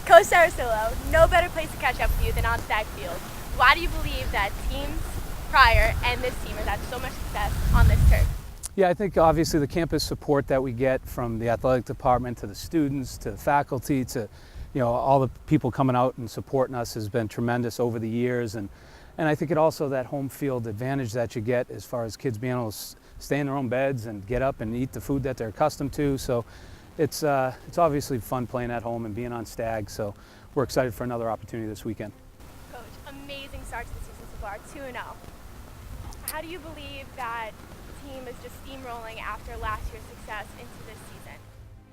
Coach Cerasuolo, no better place to catch up with you than on Stagg Field. Why do you believe that teams prior and this team has had so much success on this turf? Yeah, I think obviously the campus support that we get from the athletic department to the students to the faculty to all the people coming out and supporting us has been tremendous over the years, and I think it also that home field advantage that you get as far as kids being able to stay in their own beds and get up and eat the food that they're accustomed to. So it's obviously fun playing at home and being on Stagg. So we're excited for another opportunity this weekend. Coach, amazing start to the season so far, 2-0. How do you believe that the team is just steamrolling after last year's success into this season?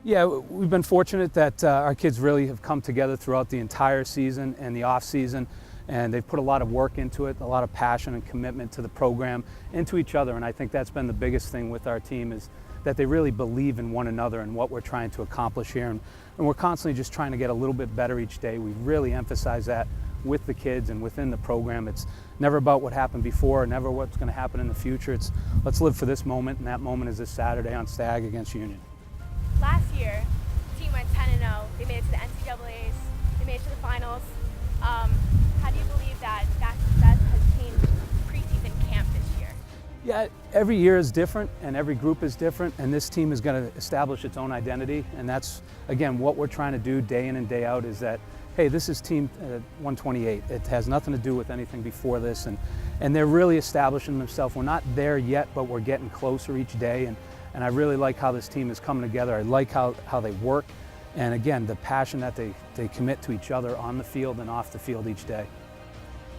Yeah, we've been fortunate that our kids really have come together throughout the entire season and the off season, and they've put a lot of work into it, a lot of passion and commitment to the program and to each other. And I think that's been the biggest thing with our team, is that they really believe in one another and what we're trying to accomplish here. And we're constantly just trying to get a little bit better each day. We really emphasize that with the kids and within the program. It's never about what happened before, never what's going to happen in the future. It's let's live for this moment, and that moment is this Saturday on Stagg against Union. Last year, the team went 10-0. They made it to the NCAAs. They made it to the finals. How do you believe that success has changed preseason camp this year? Yeah, every year is different and every group is different, and this team is going to establish its own identity, and that's, again, what we're trying to do day in and day out, is that, hey, this is Team 128. It has nothing to do with anything before this, and they're really establishing themselves. We're not there yet, but we're getting closer each day, and I really like how this team is coming together. I like how they work, and again, the passion that they commit to each other on the field and off the field each day.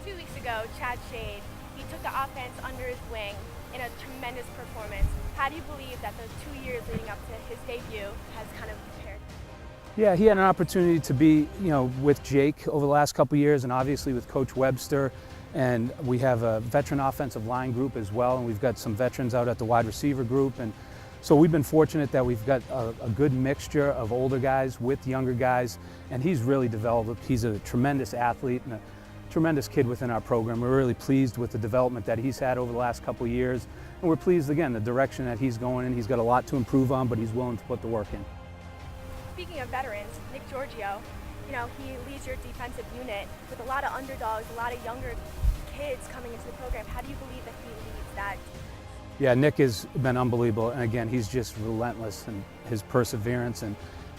2 weeks ago, Chad Shade, he took the offense under his wing in a tremendous performance. How do you believe that those 2 years leading up to his debut has kind of prepared him? Yeah, he had an opportunity to be, with Jake over the last couple of years, and obviously with Coach Webster, and we have a veteran offensive line group as well, and we've got some veterans out at the wide receiver group, and so we've been fortunate that we've got a good mixture of older guys with younger guys, and he's really developed. He's a tremendous athlete and a tremendous kid within our program. We're really pleased with the development that he's had over the last couple of years, and we're pleased, again, the direction that he's going in. He's got a lot to improve on, but he's willing to put the work in. Speaking of veterans, Nick Giorgio, he leads your defensive unit with a lot of underdogs, a lot of younger kids coming into the program. How do you believe that he leads that? Yeah, Nick has been unbelievable, and again, he's just relentless in his perseverance and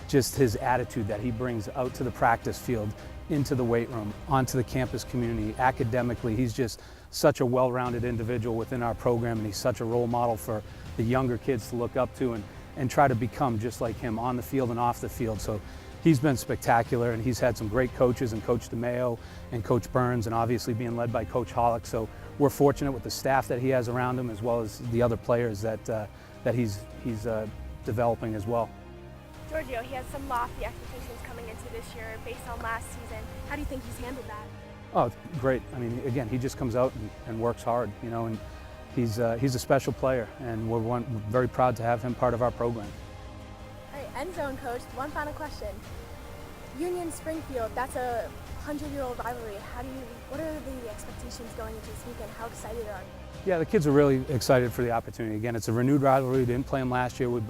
just his attitude that he brings out to the practice field, into the weight room, onto the campus community, academically. He's just such a well-rounded individual within our program, and he's such a role model for the younger kids to look up to and try to become just like him on the field and off the field. So he's been spectacular, and he's had some great coaches, and Coach DeMeo and Coach Burns, and obviously being led by Coach Hollick. So we're fortunate with the staff that he has around him, as well as the other players that he's developing as well. Giorgio, he has some lofty expectations coming into this year based on last season. How do you think he's handled that? Oh, great. I mean, again, he just comes out and works hard, and he's a special player, and we're very proud to have him part of our program. All right, end zone coach, one final question. Union Springfield, that's a 100-year-old rivalry. What are the expectations going into this weekend? How excited are you? Yeah, the kids are really excited for the opportunity. Again, it's a renewed rivalry. We didn't play them last year. We've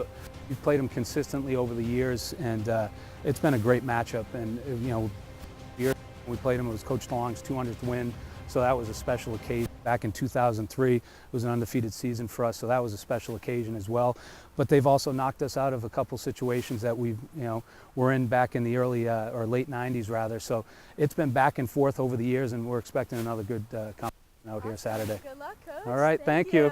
played them consistently over the years, and it's been a great matchup. And the year we played them, it was Coach DeLong's 200th win, so that was a special occasion. Back in 2003, it was an undefeated season for us, so that was a special occasion as well. But they've also knocked us out of a couple situations that were in back in the early or late 90s rather. So it's been back and forth over the years, and we're expecting another good competition out here Saturday. Good luck, Coach. All right, thank you.